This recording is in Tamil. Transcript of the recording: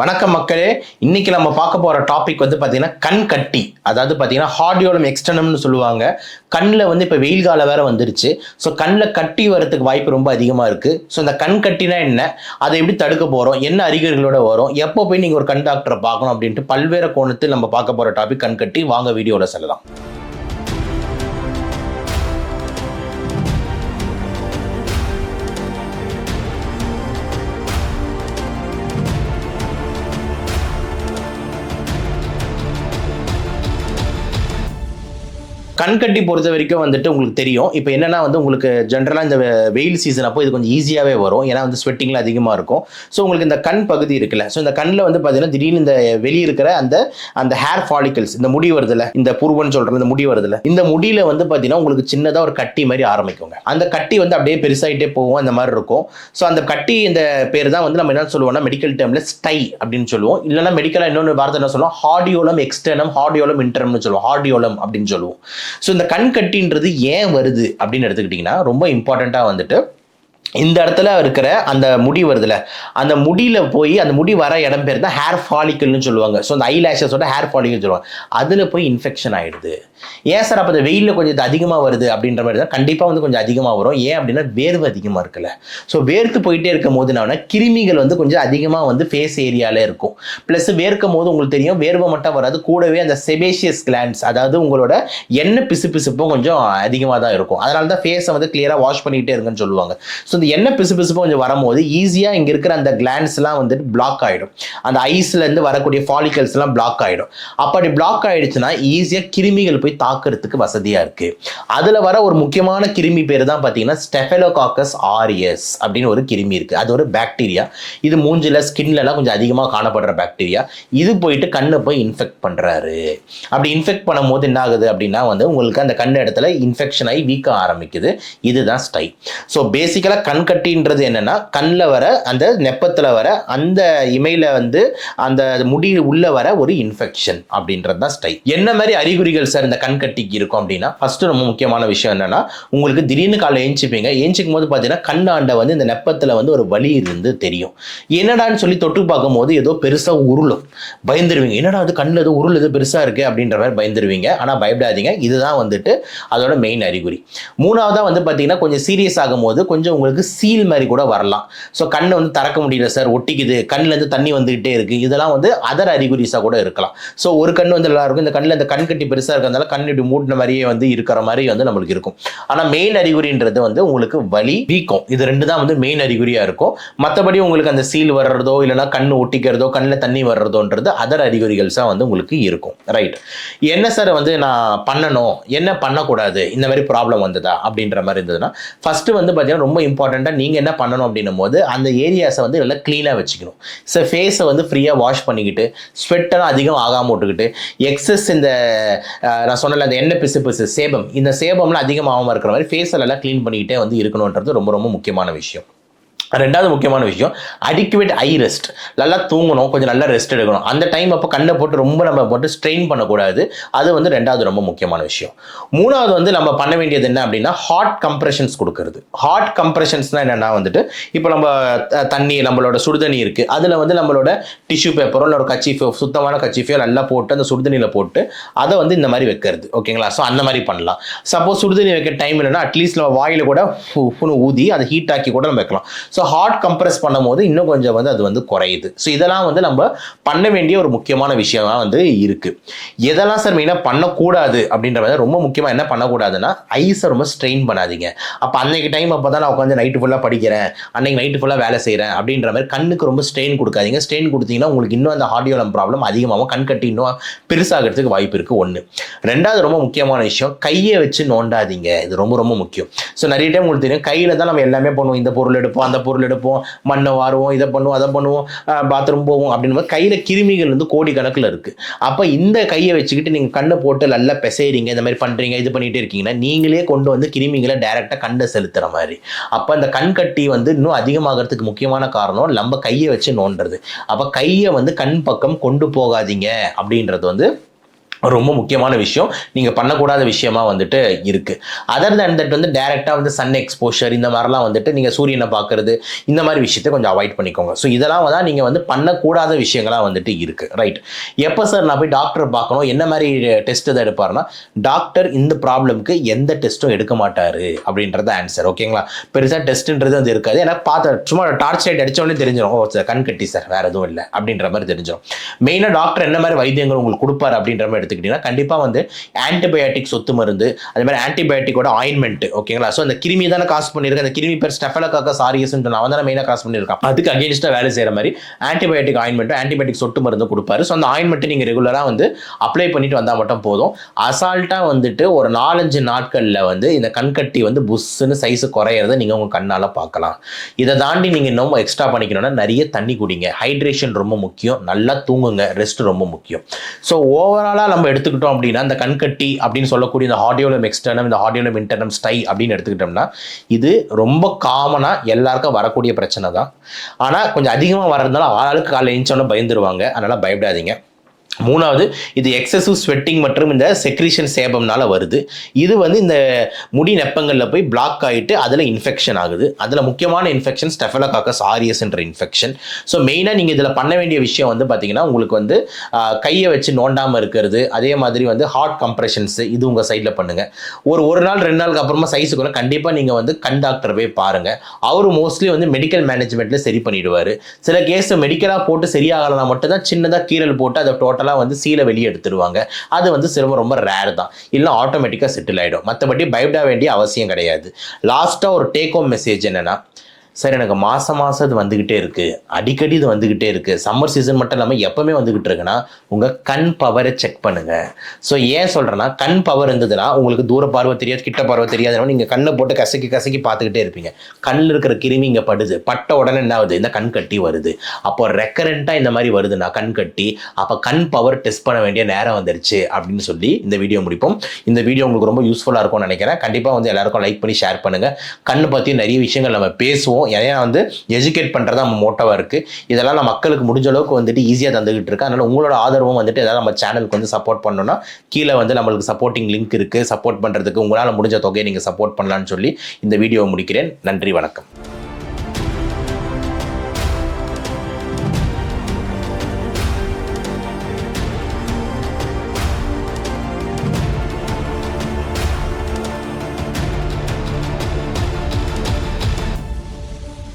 வணக்கம் மக்களே. இன்னைக்கு நம்ம பார்க்க போற டாபிக் வந்து பாத்தீங்கன்னா கண் கட்டி. அதாவது பாத்தீங்கன்னா ஹார்டியோலம் எக்ஸ்டர்னம்னு சொல்லுவாங்க. கண்ணில் வந்து இப்போ வெயில் காலம் வேற வந்துருச்சு. ஸோ கண்ணில் கட்டி வரதுக்கு வாய்ப்பு ரொம்ப அதிகமாக இருக்கு. ஸோ இந்த கண் கட்டினா என்ன, அதை எப்படி தடுக்க போறோம், என்ன அறிகுறிகளோட வரும், எப்போ போய் நீங்க ஒரு கண் டாக்டரை பார்க்கணும் அப்படின்ட்டு பல்வேறு கோணத்தில் நம்ம பார்க்க போற டாபிக் கண் கட்டி. வாங்க வீடியோல செல்லலாம். கண்கட்டி பொறுத்த வரைக்கும் வந்துட்டு உங்களுக்கு தெரியும். இப்போ என்னன்னா வந்து உங்களுக்கு ஜென்ரலாக இந்த வெயில் சீசன் அப்போ இது கொஞ்சம் ஈஸியாகவே வரும். ஏன்னா வந்து ஸ்வெட்டிங்ல அதிகமாக இருக்கும். ஸோ உங்களுக்கு இந்த கண் பகுதி இருக்குல்ல, ஸோ இந்த கண்ணில் வந்து பார்த்தீங்கன்னா திடீர்னு இந்த வெளியே இருக்கிற அந்த அந்த ஹேர் ஃபாலிகல்ஸ், இந்த முடி வருதுல, இந்த புருவன்னு சொல்கிற இந்த முடி வருதுல, இந்த முடியில வந்து பார்த்தீங்கன்னா உங்களுக்கு சின்னதாக ஒரு கட்டி மாதிரி ஆரம்பிக்குங்க. அந்த கட்டி வந்து அப்படியே பெருசாகிட்டே போகும், அந்த மாதிரி இருக்கும். ஸோ அந்த கட்டி இந்த பேர் தான் வந்து நம்ம என்ன சொல்லுவோம்னா மெடிக்கல் டேர்ம்ல ஸ்டை அப்படின்னு சொல்லுவோம். இல்லைன்னா மெடிக்கலாக இன்னொன்று வார்த்தை என்ன சொல்லுவோம், ஹார்டியோலம் எக்ஸ்டர்னம், ஹார்டியோலம் இன்டர்னம்னு சொல்லுவோம். ஹார்டியோலம் அப்படின்னு சொல்லுவோம். ஸோ இந்த கண் கட்டின்றது ஏன் வருது அப்படின்னு எடுத்துக்கிட்டிங்கன்னா ரொம்ப இம்பார்ட்டண்ட்டாக வந்துட்டு இந்த இடத்துல இருக்கிற அந்த முடி வருதுல, அந்த முடியில போய் அந்த முடி வர இடம் பேர் தான் ஹேர் ஃபாலிக்கல்னு சொல்லுவாங்க. ஸோ அந்த ஐலாஷஸோட ஹேர் ஃபாலிக்கல் சொல்லுவாங்க. அதில் போய் இன்ஃபெக்ஷன் ஆயிடுது. ஏன் சார் அப்போ இந்த வெயிலில் கொஞ்சம் இது அதிகமாக வருது அப்படின்ற மாதிரி தான். கண்டிப்பாக வந்து கொஞ்சம் அதிகமாக வரும். ஏன் அப்படின்னா வேர்வை அதிகமாக இருக்குல்ல. ஸோ வேர்த்து போயிட்டே இருக்கும் போது நான் கிருமிகள் வந்து கொஞ்சம் அதிகமாக வந்து ஃபேஸ் ஏரியாவில் இருக்கும். ப்ளஸ் வேர்க்கும் போது உங்களுக்கு தெரியும் வேர்வை மட்டும் வராது, கூடவே அந்த செபேஷியஸ் கிளாண்ட்ஸ், அதாவது உங்களோட எண்ணெய் பிசுப்பும் கொஞ்சம் அதிகமாக தான் இருக்கும். அதனால தான் ஃபேஸை வந்து கிளியராக வாஷ் பண்ணிக்கிட்டே இருக்குன்னு சொல்லுவாங்க. ஸோ இந்த எண்ணெய் பிசுப்பு கொஞ்சம் வரும்போது ஈஸியாக இங்கே இருக்கிற அந்த கிளாண்ட்ஸ்லாம் வந்துட்டு பிளாக் ஆகிடும். அந்த ஐஸ்லேருந்து வரக்கூடிய ஃபாலிகல்ஸ்லாம் பிளாக் ஆகிடும். அப்படி பிளாக் ஆகிடுச்சுன்னா ஈஸியாக கிருமிகள் போய் தாக்குறதுக்கு வசதியாக இருக்குது. அதில் வர ஒரு முக்கியமான கிருமி பேர் தான் பார்த்தீங்கன்னா ஸ்டெஃபலோகாக்கஸ் ஆரியஸ் அப்படின்னு ஒரு கிருமி இருக்குது. அது ஒரு பாக்டீரியா. இது மூஞ்சில் ஸ்கின்லலாம் கொஞ்சம் அதிகமாக காணப்படுற பாக்டீரியா. இது போயிட்டு கண்ணை போய் இன்ஃபெக்ட் பண்ணுறாரு. அப்படி இன்ஃபெக்ட் பண்ணும்போது என்ன ஆகுது அப்படின்னா வந்து உங்களுக்கு அந்த கண் இடத்துல இன்ஃபெக்ஷன் ஆகி வீக்க ஆரம்பிக்குது. இதுதான் ஸ்டை. ஸோ பேசிக்கலாக கண் கட்டின்றது என்னன்னா கண்ணில் வர அந்த நெப்பத்தில் வர அந்த இமையில வந்து அந்த முடி உள்ள வர ஒரு இன்ஃபெக்ஷன் அப்படின்றது தான் ஸ்டை. என்ன மாதிரி அறிகுறிகள் சார் இந்த கண் கட்டிக்கு இருக்கும் அப்படின்னா, ஃபர்ஸ்ட் ரொம்ப முக்கியமான விஷயம் என்னன்னா உங்களுக்கு திடீர்னு காலைல ஏஞ்சிப்பீங்க. ஏஞ்சிக்கும் போது பார்த்தீங்கன்னா கண்ணாண்ட வந்து இந்த நெப்பத்தில் வந்து ஒரு வலி இருந்து தெரியும். என்னடான்னு சொல்லி தொட்டு பார்க்கும்போது ஏதோ பெருசாக உருளும். பயந்துருவீங்க. என்னடா அது கண்ணில் ஏதோ உருள் எது பெருசாக இருக்கு அப்படின்ற மாதிரி பயந்துருவீங்க. ஆனால் பயப்படாதீங்க, இதுதான் வந்துட்டு அதோட மெயின் அறிகுறி. மூணாவதா வந்து பார்த்தீங்கன்னா கொஞ்சம் சீரியஸ் ஆகும்போது கொஞ்சம் உங்களுக்கு சீல் மாதிரி கூட வரலாம். ஸோ கண்ணை வந்து திறக்க முடியல சார், ஒட்டிக்குது, கண்ணிலேருந்து தண்ணி வந்துகிட்டே இருக்கு, இதெல்லாம் வந்து அதர் அறிகுறிஸாக கூட இருக்கலாம். ஸோ ஒரு கண் வந்து நல்லா இருக்கும், இந்த கண்ணில் இந்த கண் கட்டி பெருசாக இருக்கிறதுனால கண் இப்படி மூட்டின மாதிரியே வந்து இருக்கிற மாதிரி வந்து நம்மளுக்கு இருக்கும். ஆனால் மெயின் அறிகுறின்றது வந்து உங்களுக்கு வலி, வீக்கம், இது ரெண்டு தான் வந்து மெயின் அறிகுறியாக இருக்கும். மற்றபடி உங்களுக்கு அந்த சீல் வர்றதோ இல்லைனா கண் ஒட்டிக்கிறதோ கண்ணில் தண்ணி வர்றதோன்றது அதர் அறிகுறிகள்ஸாக வந்து உங்களுக்கு இருக்கும். ரைட். என்ன சார் வந்து நான் பண்ணணும், என்ன பண்ணக்கூடாது, இந்த மாதிரி ப்ராப்ளம் வந்ததா அப்படின்ற மாதிரி இருந்ததுன்னா ஃபர்ஸ்ட் வந்து பார்த்தீங்கன்னா ரொம்ப இம்பார்ட்டண்ட்டாக நீங்கள் என்ன பண்ணணும் அப்படின்னும் போது அந்த ஏரியாஸை வந்து நல்லா க்ளீனாக வச்சுக்கணும். ஸோ ஃபேஸை வந்து ஃப்ரீயாக வாஷ் பண்ணிக்கிட்டு ஸ்வெட்டெல்லாம் அதிகம் ஆகாமல் விட்டுக்கிட்டு எக்ஸஸ் இந்த நான் சொன்னல அந்த எண்ணெய் பிசு சேபம், இந்த சேபம்லாம் அதிகமாகாமல் இருக்கிற மாதிரி ஃபேஸில் எல்லாம் க்ளீன் பண்ணிக்கிட்டே வந்து இருக்கணுன்றது ரொம்ப ரொம்ப முக்கியமான விஷயம். ரெண்டாவது முக்கியமான விஷயம் அடிக்குவேட் ஐ ரெஸ்ட். நல்லா தூங்கணும், கொஞ்சம் நல்லா ரெஸ்ட் எடுக்கணும். அந்த டைம் அப்போ கண்ணை போட்டு ரொம்ப நம்ம போட்டு ஸ்ட்ரெயின் பண்ணக்கூடாது. அது வந்து ரெண்டாவது ரொம்ப முக்கியமான விஷயம். மூணாவது வந்து நம்ம பண்ண வேண்டியது என்ன அப்படின்னா ஹாட் கம்ப்ரெஷன்ஸ் கொடுக்கறது. ஹாட் கம்ப்ரெஷன்ஸ்னால் என்னென்னா வந்துட்டு இப்போ நம்ம தண்ணி, நம்மளோட சுடுதண்ணி இருக்குது, அதில் வந்து நம்மளோட டிஷ்யூ பேப்பரோ இல்லை ஒரு கச்சிஃபோ, சுத்தமான கச்சிஃபோ நல்லா போட்டு அந்த சுடுதண்ணியில் போட்டு அதை வந்து இந்த மாதிரி வைக்கிறது. ஓகேங்களா? ஸோ அந்த மாதிரி பண்ணலாம். சப்போஸ் சுடுதண்ணி வைக்க டைம் இல்லைன்னா அட்லீஸ்ட் நம்ம வாயில் கூட ஊதி அதை ஹீட் ஆக்கி கூட நம்ம வைக்கலாம். ஸோ ஹாட் கம்ப்ரெஸ் பண்ணும் போது இன்னும் கொஞ்சம் வந்து அது வந்து குறையுது. ஸோ இதெல்லாம் வந்து நம்ம பண்ண வேண்டிய ஒரு முக்கியமான விஷயமா வந்து இருக்கு. எதெல்லாம் சார் மெயினாக பண்ணக்கூடாது அப்படின்ற மாதிரி ரொம்ப முக்கியமாக என்ன பண்ணக்கூடாதுன்னா ஐஸை ரொம்ப ஸ்ட்ரெயின் பண்ணாதீங்க. அப்போ அன்னைக்கு டைம் அப்போ தான் நான் உட்காந்து நைட்டு ஃபுல்லாக படிக்கிறேன், அன்னைக்கு நைட்டு ஃபுல்லாக வேலை செய்கிறேன் அப்படின்ற மாதிரி கண்ணுக்கு ரொம்ப ஸ்ட்ரெயின் கொடுக்காதீங்க. ஸ்ட்ரெயின் கொடுத்தீங்கன்னா உங்களுக்கு இன்னும் அந்த ஹார்டியோலம் ப்ராப்ளம் அதிகமாகவும் கண் கட்டி இன்னும் பெருசாகிறதுக்கு வாய்ப்பு இருக்குது. ஒன்று. ரெண்டாவது ரொம்ப முக்கியமான விஷயம் கையை வச்சு நோண்டாதீங்க. இது ரொம்ப ரொம்ப முக்கியம். ஸோ நிறைய டைம் உங்களுக்கு தெரியும் கையில் தான் நம்ம எல்லாமே பண்ணுவோம். இந்த பொருள் எடுப்போம், அந்த பொருள் எடுப்போம், மண்ணை வாருவோம், இதை பண்ணுவோம், அதை பண்ணுவோம், பாத்ரூம் போவோம் அப்படின்னு கையில் கிருமிகள் வந்து கோடி கணக்கில் இருக்குது. அப்போ இந்த கையை வச்சுக்கிட்டு நீங்கள் கண்ணை போட்டு நல்லா பிசைறீங்க, இந்த மாதிரி பண்ணுறீங்க, இது பண்ணிகிட்டே இருக்கீங்கன்னா நீங்களே கொண்டு வந்து கிருமிகளை டைரெக்டாக கண்ணை செலுத்துகிற மாதிரி. அப்போ அந்த கண் கட்டி வந்து இன்னும் அதிகமாகிறதுக்கு முக்கியமான காரணம் நம்ம கையை வச்சு நோண்டுறது. அப்போ கையை வந்து கண் பக்கம் கொண்டு போகாதீங்க அப்படின்றது வந்து ரொம்ப முக்கியமான விஷயம், நீங்கள் பண்ணக்கூடாத விஷயமா வந்துட்டு இருக்குது. அதர் தேன் தட் வந்து டைரெக்டாக வந்து சன் எக்ஸ்போஷர் இந்த மாதிரிலாம் வந்துட்டு நீங்கள் சூரியனை பார்க்குறது இந்த மாதிரி விஷயத்தை கொஞ்சம் அவாய்ட் பண்ணிக்கோங்க. ஸோ இதெல்லாம் தான் நீங்கள் வந்து பண்ணக்கூடாத விஷயங்களாக வந்துட்டு இருக்குது. ரைட். எப்போ சார் நான் போய் டாக்டர் பார்க்கணும், என்ன மாதிரி டெஸ்ட் எதை எடுப்பாருன்னா, டாக்டர் இந்த ப்ராப்ளம்க்கு எந்த டெஸ்ட்டும் எடுக்க மாட்டார் அப்படின்றது ஆன்சர். ஓகேங்களா? பெருசாக டெஸ்ட்டுன்றது வந்து இருக்காது. ஏன்னா பார்த்து சும்மா டார்ச் லைட் அடித்தோடனே தெரிஞ்சிடும், ஓ சார் கண் கட்டி சார் வேறு எதுவும் இல்லை அப்படின்ற மாதிரி தெரிஞ்சிடும். மெயினாக டாக்டர் என்ன மாதிரி வைத்தியங்கள் உங்களுக்கு கொடுப்பாரு அப்படின்ற மாதிரி எடுத்துக்கிட்டீங்கன்னா, கண்டிப்பாக வந்து ஆன்டிபயோட்டிக் சொத்து மருந்து, அதே மாதிரி ஆன்டிபயோட்டிக்கோட ஆயின்மெண்ட். ஓகேங்களா? ஸோ அந்த கிருமி தானே காசு பண்ணியிருக்கேன், அந்த கிருமி பேர் ஸ்டெஃபலோகாக்கஸ் ஆரியஸ், அவன் தானே மெயினாக காசு பண்ணியிருக்கான். அதுக்கு அகேன்ஸ்டாக வேலை செய்கிற மாதிரி ஆன்டிபயோட்டிக் ஆயின்மெண்ட், ஆன்டிபயோட்டிக் சொட்டு மருந்து கொடுப்பாரு. ஸோ அந்த ஆயின்மெண்ட் நீங்கள் ரெகுலராக வந்து அப்ளை பண்ணிட்டு வந்தால் மட்டும் போதும். அசால்ட்டாக வந்துட்டு ஒரு 4-5 நாட்களில் வந்து இந்த கண்கட்டி வந்து புஷ்ஷுன்னு சைஸு குறையிறத நீங்கள் உங்கள் கண்ணால் பார்க்கலாம். இதை தாண்டி நீங்கள் இன்னும் எக்ஸ்ட்ரா பண்ணிக்கணும்னா நிறைய தண்ணி குடிங்க, ஹைட்ரேஷன் ரொம்ப முக்கியம், நல்லா தூங்குங்க, ரெஸ்ட் ரொம்ப முக்கியம். ஸோ ஓவராலாக நம்ம எடுத்துக்கிட்டோம் அப்படின்னா, இந்த கண்கட்டி அப்படின்னு சொல்லக்கூடிய இந்த ஹார்டியோலம் எக்ஸ்டர்னம், இந்த ஹார்டியோலம் இன்டர்னம் ஸ்டை அப்படின்னு எடுத்துக்கிட்டோம்னா, இது ரொம்ப காமனாக எல்லாருக்கும் வரக்கூடிய பிரச்சனை தான். ஆனால் கொஞ்சம் அதிகமாக வர்றதுனால ஆளுக்கு காலையில் எழுந்தோன்னே பயந்துருவாங்க. அதனால் பயப்படாதீங்க. மூணாவது, இது எக்ஸசிவ் ஸ்வெட்டிங் மற்றும் இந்த செக்ரீஷன் சேபம்னால வருது. இது வந்து இந்த முடி நெப்பங்களில் போய் பிளாக் ஆகிட்டு அதில் இன்ஃபெக்ஷன் ஆகுது. அதில் முக்கியமான இன்ஃபெக்ஷன் ஸ்டெஃபலோகாக்கஸ் ஆரியஸ் என்ற இன்ஃபெக்ஷன். ஸோ மெயினாக நீங்கள் இதில் பண்ண வேண்டிய விஷயம் வந்து பார்த்தீங்கன்னா, உங்களுக்கு வந்து கையை வச்சு நோண்டாமல் இருக்கிறது, அதே மாதிரி வந்து ஹார்ட் கம்ப்ரெஷன்ஸ் இது உங்கள் சைடில் பண்ணுங்கள். ஒரு நாள் 2 நாளுக்கு அப்புறமா சைஸுக்குள்ள கண்டிப்பாக நீங்கள் வந்து கண் டாக்டர் போய் பாருங்கள். அவர் மோஸ்ட்லி வந்து மெடிக்கல் மேனேஜ்மெண்ட்டில் சரி பண்ணிவிடுவார். சில கேஸ் மெடிக்கலாக போட்டு சரியாகலைன்னா மட்டும்தான் சின்னதாக கீரல் போட்டு அதை டோட்டல் வந்து சீலை வெளியே எடுத்துருவாங்க. அது வந்து ரொம்ப ரேர் தான். இல்லை ஆட்டோமேட்டிக்காக செட்டில் ஆகிடும். மற்றபடி பயப்பட வேண்டிய அவசியம் கிடையாது. லாஸ்ட்டாக ஒரு டேக் ஹோம் மெசேஜ் என்னன்னா, சார் எனக்கு மாதம் இது வந்துக்கிட்டே இருக்குது, அடிக்கடி இது வந்துக்கிட்டே இருக்குது, சம்மர் சீசன் மட்டும் இல்லாமல் எப்போவுமே வந்துக்கிட்டு இருக்குன்னா, உங்கள் கண் பவரை செக் பண்ணுங்கள். ஸோ ஏன் சொல்கிறேன்னா, கண் பவர் இருந்ததுன்னா உங்களுக்கு தூர பார்வை தெரியாது, கிட்ட பார்வை தெரியாதுன்னா நீங்கள் கண்ணை போட்டு கசக்கி பார்த்துக்கிட்டே இருப்பீங்க. கண்ணில் இருக்கிற கிருமி இங்கே படுது, பட்ட உடனே என்ன ஆகுது, இந்த கண் கட்டி வருது. அப்போ ரெக்கரண்ட்டாக இந்த மாதிரி வருதுன்னா கண் கட்டி, அப்போ கண் பவர் டெஸ்ட் பண்ண வேண்டிய நேரம் வந்துருச்சு அப்படின்னு சொல்லி இந்த வீடியோ முடிப்போம். இந்த வீடியோ உங்களுக்கு ரொம்ப யூஸ்ஃபுல்லாக இருக்கும்னு நினைக்கிறேன். கண்டிப்பாக வந்து எல்லாருக்கும் லைக் பண்ணி ஷேர் பண்ணுங்கள். கண் பற்றி நிறைய விஷயங்கள் நம்ம பேசுவோம். ஏன்னா வந்து எஜுகேட் பண்ணுறது நம்ம மோட்டோவாக இருக்குது. இதெல்லாம் நம்ம மக்களுக்கு முடிஞ்ச அளவுக்கு வந்துட்டு ஈஸியாக தந்துக்கிட்டு இருக்கு. அதனால் உங்களோட ஆதரவும் வந்துட்டு ஏதாவது நம்ம சேனலுக்கு வந்து சப்போர்ட் பண்ணணும்னா கீழே வந்து நம்மளுக்கு சப்போர்ட்டிங் லிங்க் இருக்குது. சப்போர்ட் பண்ணுறதுக்கு உங்களால் முடிஞ்ச தொகையை நீங்கள் சப்போர்ட் பண்ணலான்னு சொல்லி இந்த வீடியோவை முடிக்கிறேன். நன்றி, வணக்கம்.